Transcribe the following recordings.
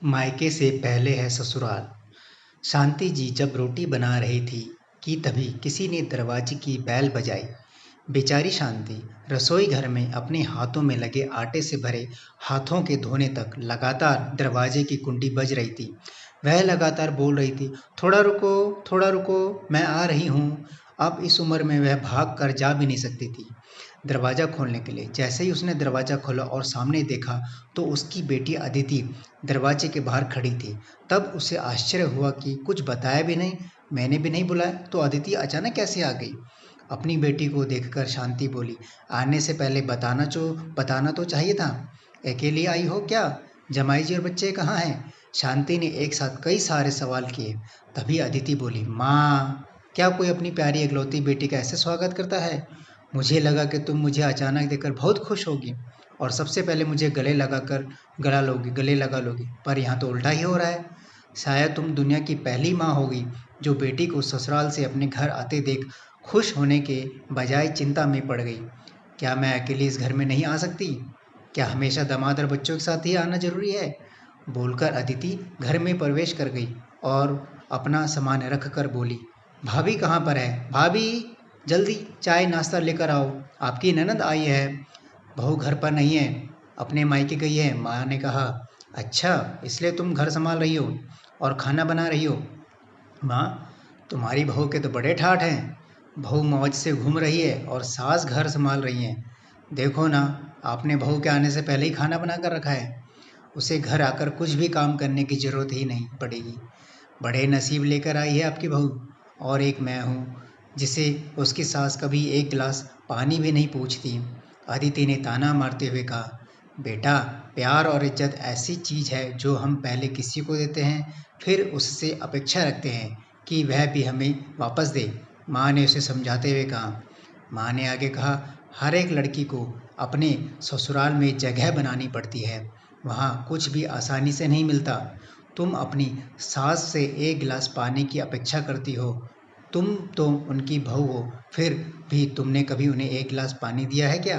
मायके से पहले है ससुराल। शांति जी जब रोटी बना रही थी कि तभी किसी ने दरवाजे की बैल बजाई। बेचारी शांति रसोई घर में अपने हाथों में लगे आटे से भरे हाथों के धोने तक लगातार दरवाजे की कुंडी बज रही थी। वह लगातार बोल रही थी, थोड़ा रुको, मैं आ रही हूँ। अब इस उम्र में वह भाग कर जा भी नहीं सकती थी दरवाज़ा खोलने के लिए। जैसे ही उसने दरवाज़ा खोला और सामने देखा तो उसकी बेटी अदिति दरवाजे के बाहर खड़ी थी। तब उसे आश्चर्य हुआ कि कुछ बताया भी नहीं, मैंने भी नहीं बुलाया, तो अदिति अचानक कैसे आ गई। अपनी बेटी को देखकर शांति बोली, आने से पहले बताना तो चाहिए था। अकेली आई हो क्या? जमाई जी और बच्चे कहाँ हैं? शांति ने एक साथ कई सारे सवाल किए। तभी अदिति बोली, माँ, क्या कोई अपनी प्यारी इकलौती बेटी का ऐसे स्वागत करता है? मुझे लगा कि तुम मुझे अचानक देखकर बहुत खुश होगी और सबसे पहले मुझे गले लगा लोगी, पर यहाँ तो उल्टा ही हो रहा है। शायद तुम दुनिया की पहली माँ होगी जो बेटी को ससुराल से अपने घर आते देख खुश होने के बजाय चिंता में पड़ गई। क्या मैं अकेली इस घर में नहीं आ सकती? क्या हमेशा दामाद और बच्चों के साथ ही आना ज़रूरी है? बोलकर अदिति घर में प्रवेश कर गई और अपना सामान रख कर बोली, भाभी कहाँ पर है? भाभी, जल्दी चाय नाश्ता लेकर आओ, आपकी ननद आई है। बहू घर पर नहीं है, अपने मायके गई है, माँ ने कहा। अच्छा, इसलिए तुम घर संभाल रही हो और खाना बना रही हो। माँ, तुम्हारी बहू के तो बड़े ठाठ हैं। बहू मौज से घूम रही है और सास घर संभाल रही हैं। देखो ना, आपने बहू के आने से पहले ही खाना बना कर रखा है। उसे घर आकर कुछ भी काम करने की ज़रूरत ही नहीं पड़ेगी। बड़े नसीब लेकर आई है आपकी बहू। और एक मैं हूँ जिसे उसकी सास कभी एक गिलास पानी भी नहीं पूछती। अदिति ने ताना मारते हुए कहा, बेटा, प्यार और इज्जत ऐसी चीज़ है जो हम पहले किसी को देते हैं, फिर उससे अपेक्षा रखते हैं कि वह भी हमें वापस दे। माँ ने उसे समझाते हुए कहा। माँ ने आगे कहा, हर एक लड़की को अपने ससुराल में जगह बनानी पड़ती है। वहाँ कुछ भी आसानी से नहीं मिलता। तुम अपनी सास से एक गिलास पानी की अपेक्षा करती हो। तुम तो उनकी बहू हो, फिर भी तुमने कभी उन्हें एक गिलास पानी दिया है क्या?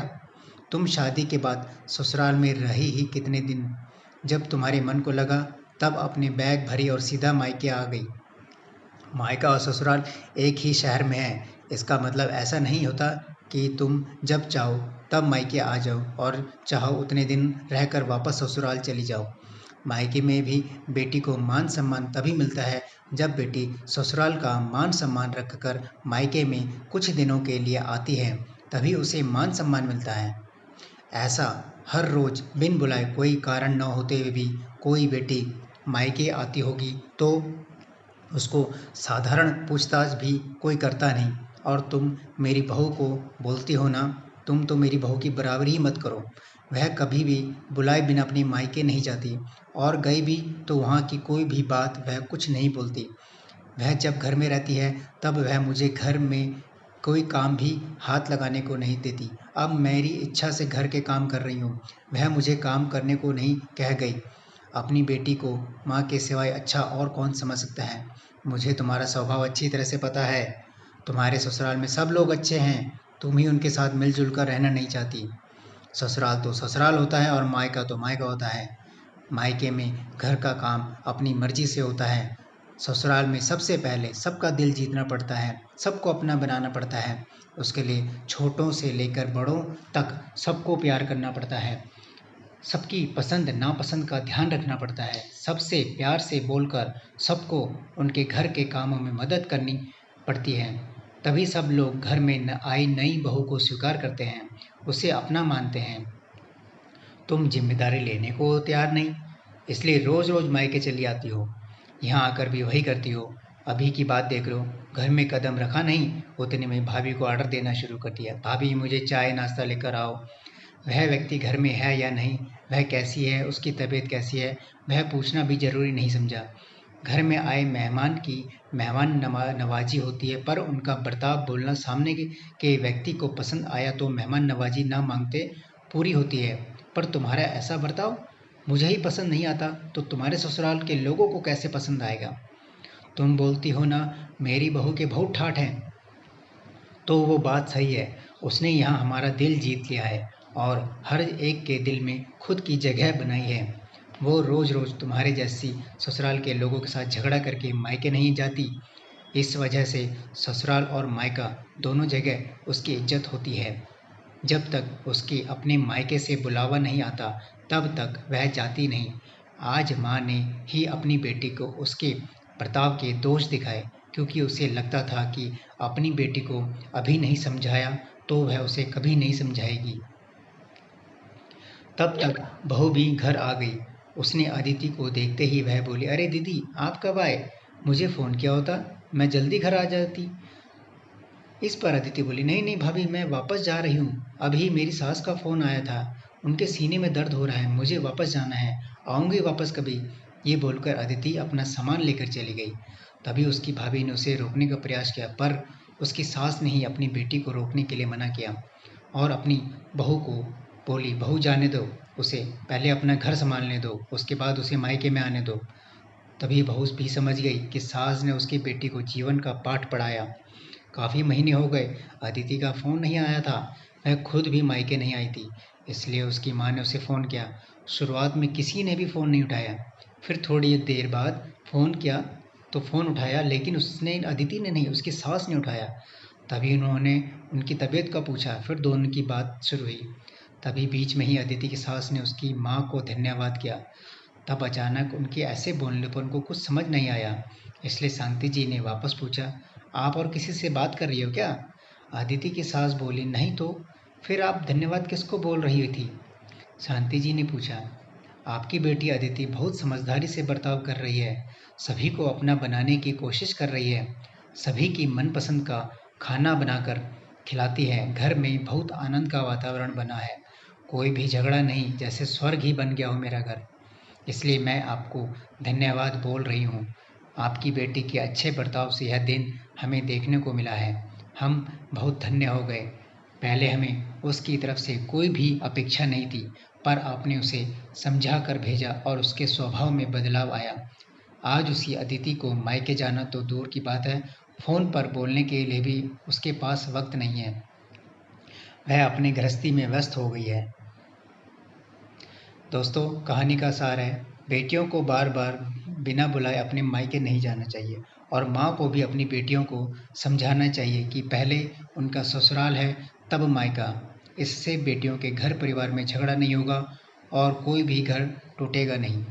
तुम शादी के बाद ससुराल में रही ही कितने दिन? जब तुम्हारे मन को लगा तब अपने बैग भरी और सीधा मायके आ गई। मायका और ससुराल एक ही शहर में है, इसका मतलब ऐसा नहीं होता कि तुम जब चाहो तब मायके आ जाओ और चाहो उतने दिन रहकर वापस ससुराल चली जाओ। मायके में भी बेटी को मान सम्मान तभी मिलता है जब बेटी ससुराल का मान सम्मान रखकर मायके में कुछ दिनों के लिए आती है, तभी उसे मान सम्मान मिलता है। ऐसा हर रोज बिन बुलाए कोई कारण न होते हुए भी कोई बेटी मायके आती होगी तो उसको साधारण पूछताछ भी कोई करता नहीं। और तुम मेरी बहू को बोलती हो ना, तुम तो मेरी बहू की बराबरी ही मत करो। वह कभी भी बुलाए बिना अपनी मायके नहीं जाती और गई भी तो वहाँ की कोई भी बात वह कुछ नहीं बोलती। वह जब घर में रहती है तब वह मुझे घर में कोई काम भी हाथ लगाने को नहीं देती। अब मेरी इच्छा से घर के काम कर रही हूँ, वह मुझे काम करने को नहीं कह गई। अपनी बेटी को माँ के सिवाय अच्छा और कौन समझ सकता है? मुझे तुम्हारा स्वभाव अच्छी तरह से पता है। तुम्हारे ससुराल में सब लोग अच्छे हैं, तुम ही उनके साथ मिलजुल कर रहना नहीं चाहती। ससुराल तो ससुराल होता है और मायका तो मायका होता है। मायके में घर का काम अपनी मर्जी से होता है। ससुराल में सबसे पहले सबका दिल जीतना पड़ता है, सबको अपना बनाना पड़ता है। उसके लिए छोटों से लेकर बड़ों तक सबको प्यार करना पड़ता है। सबकी पसंद नापसंद का ध्यान रखना पड़ता है। सबसे प्यार से बोलकर सबको उनके घर के कामों में मदद करनी पड़ती है। तभी सब लोग घर में आई नई बहू को स्वीकार करते हैं, उसे अपना मानते हैं। तुम जिम्मेदारी लेने को तैयार नहीं, इसलिए रोज रोज मायके चली आती हो। यहाँ आकर भी वही करती हो। अभी की बात देख लो, घर में कदम रखा नहीं उतने में भाभी को ऑर्डर देना शुरू कर दिया, भाभी मुझे चाय नाश्ता लेकर आओ। वह व्यक्ति घर में है या नहीं, वह कैसी है, उसकी तबीयत कैसी है, वह पूछना भी जरूरी नहीं समझा। घर में आए मेहमान की नवाजी होती है, पर उनका बर्ताव बोलना सामने के व्यक्ति को पसंद आया तो मेहमान नवाजी ना मांगते पूरी होती है। पर तुम्हारा ऐसा बर्ताव मुझे ही पसंद नहीं आता तो तुम्हारे ससुराल के लोगों को कैसे पसंद आएगा? तुम बोलती हो ना, मेरी बहू के बहुत ठाठ हैं, तो वो बात सही है। उसने यहाँ हमारा दिल जीत लिया है और हर एक के दिल में खुद की जगह बनाई है। वो रोज़ रोज़ तुम्हारे जैसी ससुराल के लोगों के साथ झगड़ा करके मायके नहीं जाती। इस वजह से ससुराल और मायका दोनों जगह उसकी इज्जत होती है। जब तक उसके अपने मायके से बुलावा नहीं आता, तब तक वह जाती नहीं। आज माँ ने ही अपनी बेटी को उसके बर्ताव के दोष दिखाए, क्योंकि उसे लगता था कि अपनी बेटी को अभी नहीं समझाया तो वह उसे कभी नहीं समझाएगी। तब तक बहू भी घर आ गई। उसने अदिति को देखते ही वह बोली, अरे दीदी, आप कब आए? मुझे फ़ोन किया होता, मैं जल्दी घर आ जाती। इस पर अदिति बोली, नहीं नहीं भाभी, मैं वापस जा रही हूँ। अभी मेरी सास का फ़ोन आया था, उनके सीने में दर्द हो रहा है, मुझे वापस जाना है, आऊँगी वापस कभी। ये बोलकर अदिति अपना सामान लेकर चली गई। तभी उसकी भाभी ने उसे रोकने का प्रयास किया, पर उसकी सास ने ही अपनी बेटी को रोकने के लिए मना किया और अपनी बहू को बोली, बहू जाने दो उसे, पहले अपना घर संभालने दो, उसके बाद उसे मायके में आने दो। तभी बहू भी समझ गई कि सास ने उसकी बेटी को जीवन का पाठ पढ़ाया। काफ़ी महीने हो गए, अदिति का फ़ोन नहीं आया था। वह खुद भी मायके नहीं आई थी, इसलिए उसकी माँ ने उसे फ़ोन किया। शुरुआत में किसी ने भी फ़ोन नहीं उठाया। फिर थोड़ी देर बाद फ़ोन किया तो फ़ोन उठाया, लेकिन उसने अदिति ने नहीं, उसकी सास ने उठाया। तभी उन्होंने उनकी तबीयत का पूछा, फिर दोनों की बात शुरू हुई। तभी बीच में ही अदिति की सास ने उसकी माँ को धन्यवाद किया। तब अचानक उनके ऐसे बोलने पर उनको कुछ समझ नहीं आया, इसलिए शांति जी ने वापस पूछा, आप और किसी से बात कर रही हो क्या? अदिति की सास बोली, नहीं तो फिर आप धन्यवाद किसको बोल रही थी? शांति जी ने पूछा, आपकी बेटी अदिति बहुत समझदारी से बर्ताव कर रही है, सभी को अपना बनाने की कोशिश कर रही है, सभी की मनपसंद का खाना बनाकर खिलाती है, घर में बहुत आनंद का वातावरण बना है, कोई भी झगड़ा नहीं, जैसे स्वर्ग ही बन गया हो मेरा घर। इसलिए मैं आपको धन्यवाद बोल रही हूँ। आपकी बेटी के अच्छे बर्ताव से यह दिन हमें देखने को मिला है। हम बहुत धन्य हो गए। पहले हमें उसकी तरफ से कोई भी अपेक्षा नहीं थी, पर आपने उसे समझा कर भेजा और उसके स्वभाव में बदलाव आया। आज उसी अदिति को मायके जाना तो दूर की बात है, फ़ोन पर बोलने के लिए भी उसके पास वक्त नहीं है। वह अपनी गृहस्थी में व्यस्त हो गई है। दोस्तों, कहानी का सार है, बेटियों को बार बार बिना बुलाए अपने मायके नहीं जाना चाहिए और माँ को भी अपनी बेटियों को समझाना चाहिए कि पहले उनका ससुराल है, तब मायका। इससे बेटियों के घर परिवार में झगड़ा नहीं होगा और कोई भी घर टूटेगा नहीं।